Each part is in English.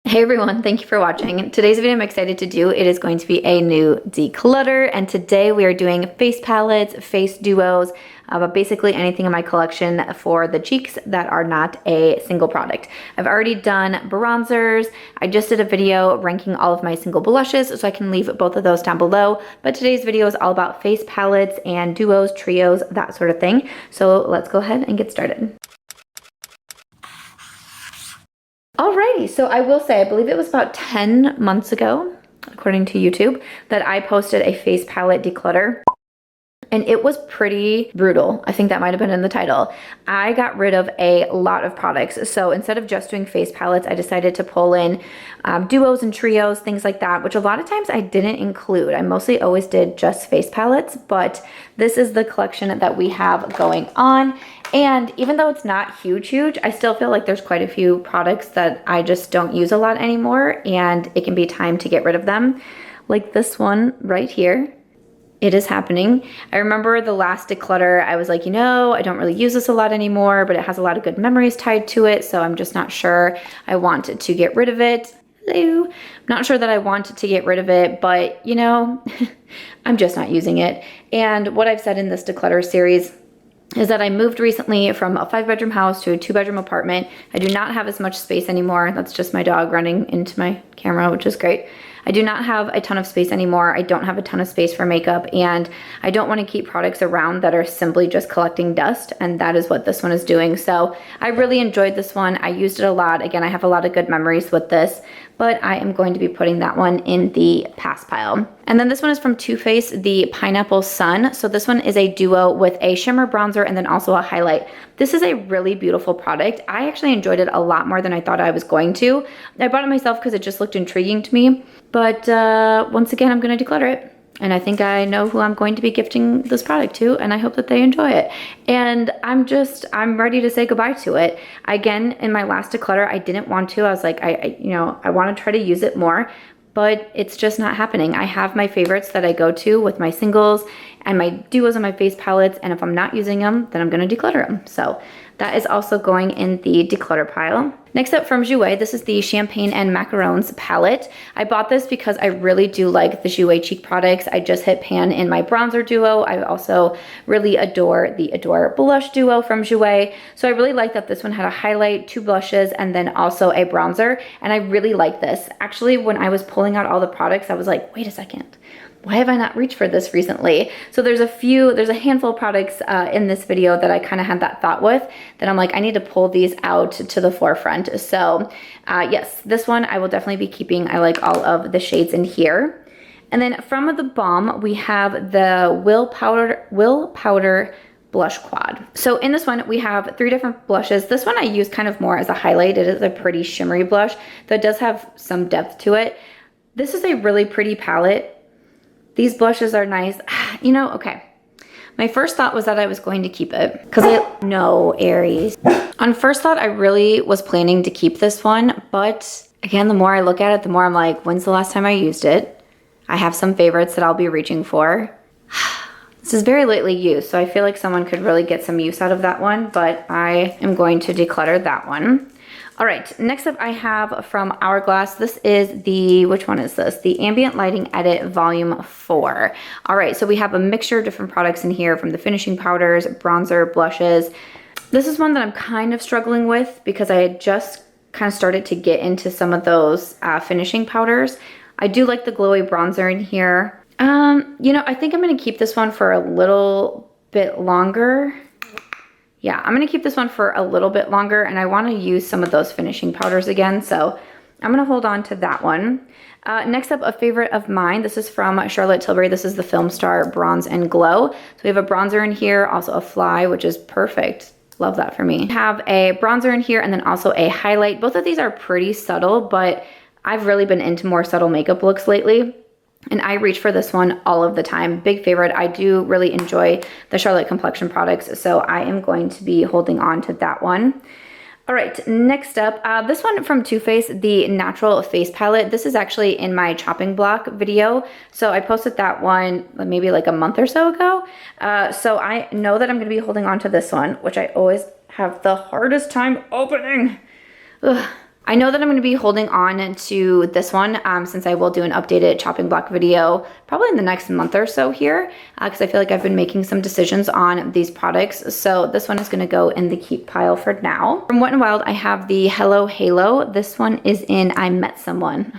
Hey everyone, thank you for watching. Today's video I'm excited to do, it is going to be a new declutter, and today we are doing face palettes, face duos, but basically anything in my collection for the cheeks that are not a single product. I've already done bronzers. I just did a video ranking all of my single blushes, so I can leave both of those down below, but today's video is all about face palettes and duos, trios, that sort of thing. So let's go ahead and get started. Alrighty, so I will say, I believe it was about 10 months ago, according to YouTube, that I posted a face palette declutter. And it was pretty brutal. I think that might have been in the title. I got rid of a lot of products. So instead of just doing face palettes, I decided to pull in duos and trios, things like that, which a lot of times I didn't include. I mostly always did just face palettes, but this is the collection that we have going on. And even though it's not huge, I still feel like there's quite a few products that I just don't use a lot anymore, and it can be time to get rid of them. Like this one right here. It is happening. I remember the last declutter, I was like, you know, I don't really use this a lot anymore, but it has a lot of good memories tied to it, so I'm just not sure I wanted to get rid of it. Hello. I'm not sure that I wanted to get rid of it, but you know, I'm just not using it. And what I've said in this declutter series is that I moved recently from a 5-bedroom house to a 2-bedroom apartment. I do not have as much space anymore. That's just my dog running into my camera, which is great. I do not have a ton of space anymore. I don't have a ton of space for makeup, and I don't want to keep products around that are simply just collecting dust, and that is what this one is doing. So I really enjoyed this one. I used it a lot. Again, I have a lot of good memories with this, but I am going to be putting that one in the pass pile. And then this one is from Too Faced, the Pineapple Sun. So this one is a duo with a shimmer bronzer and then also a highlight. This is a really beautiful product. I actually enjoyed it a lot more than I thought I was going to. I bought it myself because it just looked intriguing to me. But once again, I'm gonna declutter it. And I think I know who I'm going to be gifting this product to, and I hope that they enjoy it. And I'm ready to say goodbye to it. Again, in my last declutter, I didn't want to. I was like, I want to try to use it more, but it's just not happening. I have my favorites that I go to with my singles and my duos and my face palettes, and if I'm not using them, then I'm gonna declutter them. So that is also going in the declutter pile. Next up from Jouer, this is the Champagne and Macarons palette. I bought this because I really do like the Jouer cheek products. I just hit pan in my bronzer duo. I also really adore the Adore blush duo from Jouer. So I really like that this one had a highlight, 2 blushes, and then also a bronzer. And I really like this. Actually, when I was pulling out all the products, I was like, wait a second. Why have I not reached for this recently? So there's a handful of products in this video that I kind of had that thought with, that I'm like, I need to pull these out to the forefront. So yes, this one I will definitely be keeping. I like all of the shades in here. And then from the Balm, we have the Will Powder Blush Quad. So in this one, we have 3 different blushes. This one I use kind of more as a highlight. It is a pretty shimmery blush that does have some depth to it. This is a really pretty palette. These blushes are nice. You know, okay. My first thought was that I was going to keep it because no, Aries. On first thought, I really was planning to keep this one, but again, the more I look at it, the more I'm like, when's the last time I used it? I have some favorites that I'll be reaching for. This is very lightly used, so I feel like someone could really get some use out of that one, but I am going to declutter that one. All right, next up I have from Hourglass. This is the, which one is this? The Ambient Lighting Edit Volume 4. All right, so we have a mixture of different products in here, from the finishing powders, bronzer, blushes. This is one that I'm kind of struggling with because I had just kind of started to get into some of those finishing powders. I do like the glowy bronzer in here. You know, I think I'm gonna keep this one for a little bit longer. Yeah, I'm gonna keep this one for a little bit longer, and I wanna use some of those finishing powders again, so I'm gonna hold on to that one. Next up, a favorite of mine. This is from Charlotte Tilbury. This is the Filmstar Bronze and Glow. So we have a bronzer in here, also a fly, which is perfect. Love that for me. We have a bronzer in here and then also a highlight. Both of these are pretty subtle, but I've really been into more subtle makeup looks lately. And I reach for this one all of the time. Big favorite. I do really enjoy the Charlotte complexion products, so I am going to be holding on to that one. All right, next up, this one from Too Faced, the Natural Face Palette. This is actually in my chopping block video. So I posted that one maybe like a month or so ago. So I know that I'm gonna be holding on to this one, which I always have the hardest time opening. Ugh. I know that I'm going to be holding on to this one since I will do an updated chopping block video probably in the next month or so here because I feel like I've been making some decisions on these products. So this one is going to go in the keep pile for now. From Wet n Wild, I have the Hello Halo. This one is in I Met Someone.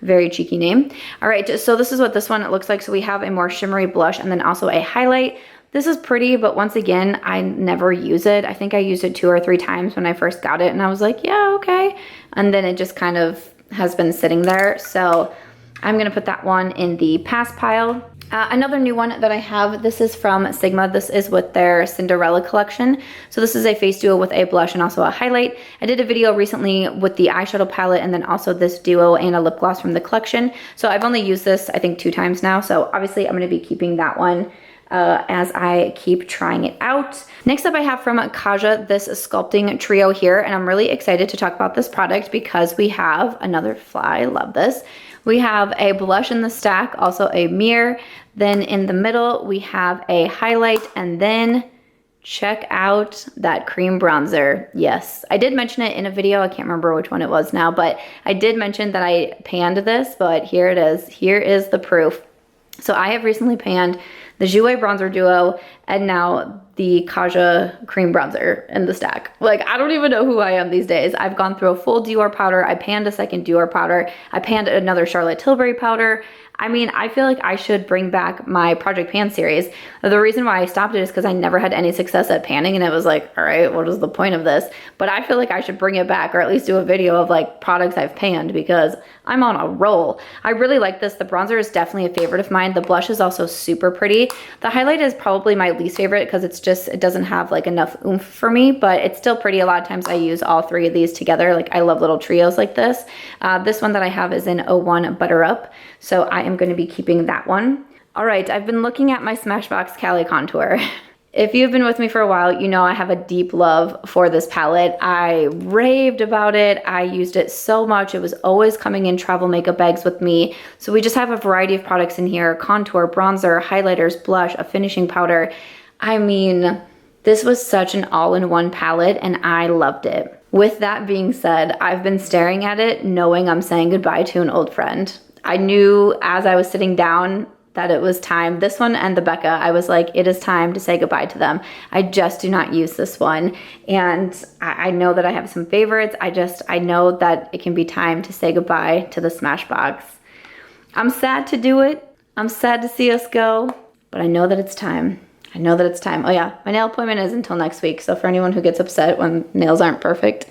Very cheeky name. All right, so this is what this one looks like. So we have a more shimmery blush and then also a highlight. This is pretty, but once again, I never use it. I think I used it 2 or 3 times when I first got it and I was like, yeah, okay. And then it just kind of has been sitting there. So I'm gonna put that one in the pass pile. Another new one that I have, this is from Sigma. This is with their Cinderella collection. So this is a face duo with a blush and also a highlight. I did a video recently with the eyeshadow palette and then also this duo and a lip gloss from the collection. So I've only used this, I think 2 times now. So obviously I'm gonna be keeping that one as I keep trying it out. Next up I have from Kaja this sculpting trio here, and I'm really excited to talk about this product because we have another fly, love this. We have a blush in the stack, also a mirror, then in the middle we have a highlight, and then check out that cream bronzer. Yes, I did mention it in a video, I can't remember which one it was now, but I did mention that I panned this, but here it is. Here is the proof. So I have recently panned the Jouer bronzer duo and now the Kaja cream bronzer in the stack. Like, I don't even know who I am these days. I've gone through a full Dior powder. I panned a second Dior powder. I panned another Charlotte Tilbury powder. I mean, I feel like I should bring back my Project Pan series. The reason why I stopped it is because I never had any success at panning, and it was like, all right, what is the point of this? But I feel like I should bring it back, or at least do a video of like products I've panned because I'm on a roll. I really like this. The bronzer is definitely a favorite of mine. The blush is also super pretty. The highlight is probably my least favorite because it doesn't have like enough oomph for me, but it's still pretty. A lot of times I use all 3 of these together. Like, I love little trios like this. This one that I have is in 01 Butter Up. So I am going to be keeping that one. All right, I've been looking at my Smashbox Cali contour. If you've been with me for a while, you know I have a deep love for this palette. I raved about it. I used it so much. It was always coming in travel makeup bags with me. So we just have a variety of products in here: contour, bronzer, highlighters, blush, a finishing powder. I mean, this was such an all-in-one palette and I loved it. With that being said, I've been staring at it knowing I'm saying goodbye to an old friend. I knew as I was sitting down that it was time. This one and the Becca, I was like, it is time to say goodbye to them. I just do not use this one. And I know that I have some favorites. I know that it can be time to say goodbye to the Smashbox. I'm sad to do it. I'm sad to see us go, but I know that it's time. I know that it's time. Oh yeah, my nail appointment is until next week. So for anyone who gets upset when nails aren't perfect,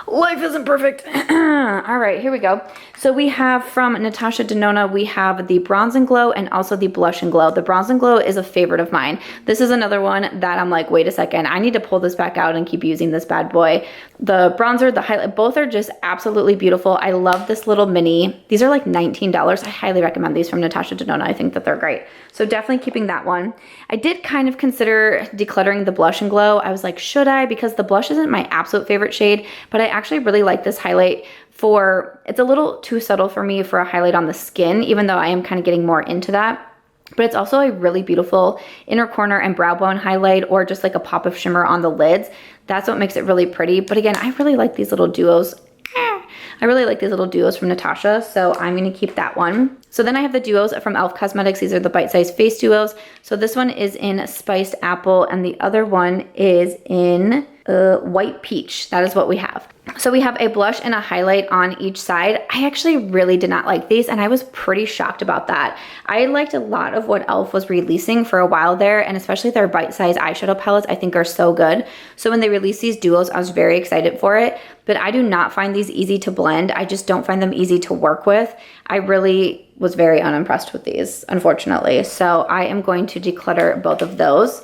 life isn't perfect. All right, here we go. So we have from Natasha Denona, we have the Bronze and Glow and also the Blush and Glow. The Bronze and Glow is a favorite of mine. This is another one that I'm like, wait a second, I need to pull this back out and keep using this bad boy. The bronzer, the highlight, both are just absolutely beautiful. I love this little mini. These are like $19. I highly recommend these from Natasha Denona. I think that they're great. So definitely keeping that one. I did kind of consider decluttering the Blush and Glow. I was like, should I? Because the blush isn't my absolute favorite shade, but I actually really like this highlight it's a little too subtle for me for a highlight on the skin, even though I am kind of getting more into that. But it's also a really beautiful inner corner and brow bone highlight, or just like a pop of shimmer on the lids. That's what makes it really pretty. But again, I really like these little duos. I really like these little duos from Natasha, so I'm gonna keep that one. So then I have the duos from e.l.f. Cosmetics. These are the bite-sized face duos. So this one is in Spiced Apple, and the other one is in White Peach. That is what we have. So we have a blush and a highlight on each side. I actually really did not like these, and I was pretty shocked about that. I liked a lot of what e.l.f. was releasing for a while there, and especially their bite-sized eyeshadow palettes I think are so good. So when they released these duos, I was very excited for it, but I do not find these easy to blend. I just don't find them easy to work with. I really was very unimpressed with these, unfortunately. So I am going to declutter both of those.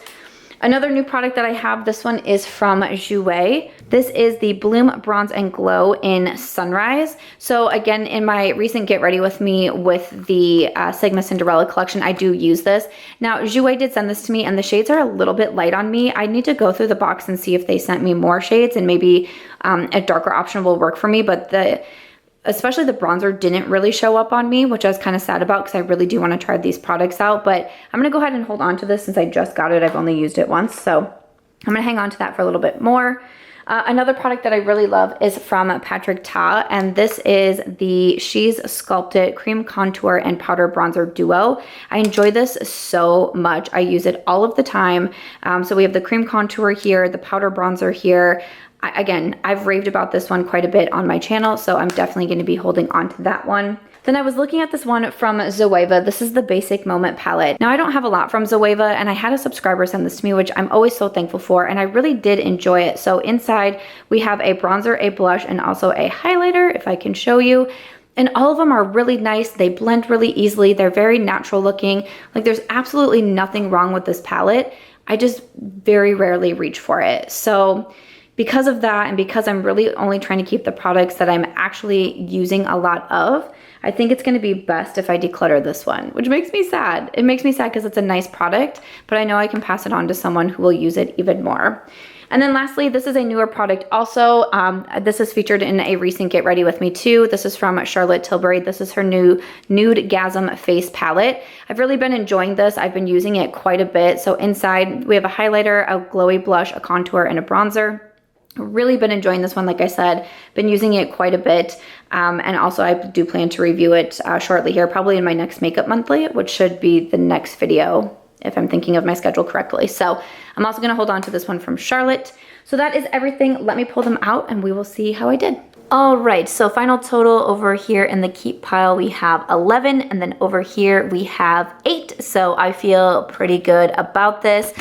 Another new product that I have, this one is from Jouer. This is the Bloom Bronze and Glow in Sunrise. So again, in my recent Get Ready With Me with the Sigma Cinderella collection, I do use this. Now, Jouer did send this to me, and the shades are a little bit light on me. I need to go through the box and see if they sent me more shades, and maybe a darker option will work for me, but especially the bronzer didn't really show up on me, which I was kind of sad about because I really do want to try these products out. But I'm going to go ahead and hold on to this since I just got it. I've only used it once, so I'm going to hang on to that for a little bit more. Another product that I really love is from Patrick Ta, and this is the She's Sculpted Cream Contour and Powder Bronzer Duo. I enjoy this so much. I use it all of the time. So we have the cream contour here, the powder bronzer here. Again, I've raved about this one quite a bit on my channel, so I'm definitely going to be holding on to that one. Then I was looking at this one from Zoeva. This is the Basic Moment palette. Now I don't have a lot from Zoeva, and I had a subscriber send this to me, which I'm always so thankful for, and I really did enjoy it. So inside we have a bronzer, a blush, and also a highlighter, if I can show you. And all of them are really nice. They blend really easily. They're very natural looking. Like, there's absolutely nothing wrong with this palette. I just very rarely reach for it. So because of that, and because I'm really only trying to keep the products that I'm actually using a lot of, I think it's going to be best if I declutter this one, which makes me sad. It makes me sad because it's a nice product, but I know I can pass it on to someone who will use it even more. And then lastly, this is a newer product also. This is featured in a recent Get Ready With Me too. This is from Charlotte Tilbury. This is her new Nudegasm face palette. I've really been enjoying this. I've been using it quite a bit. So inside we have a highlighter, a glowy blush, a contour, and a bronzer. Really been enjoying this one, like I said, been using it quite a bit. And also I do plan to review it shortly here, probably in my next Makeup Monthly, which should be the next video if I'm thinking of my schedule correctly. So I'm also gonna hold on to this one from Charlotte. So that is everything. Let me pull them out and we will see how I did. All right, so final total over here in the keep pile, we have 11, and then over here we have 8. So I feel pretty good about this.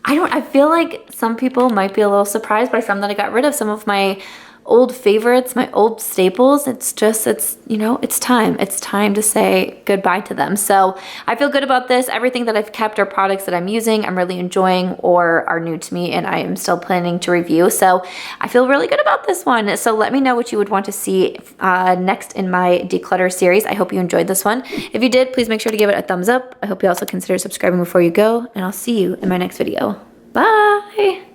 I feel like some people might be a little surprised by some that I got rid of, some of my old favorites, my old staples. You know, it's time. It's time to say goodbye to them. So I feel good about this. Everything that I've kept are products that I'm using, I'm really enjoying, or are new to me, and I am still planning to review. So I feel really good about this one. So let me know what you would want to see next in my declutter series. I hope you enjoyed this one. If you did, please make sure to give it a thumbs up. I hope you also consider subscribing before you go, and I'll see you in my next video. Bye!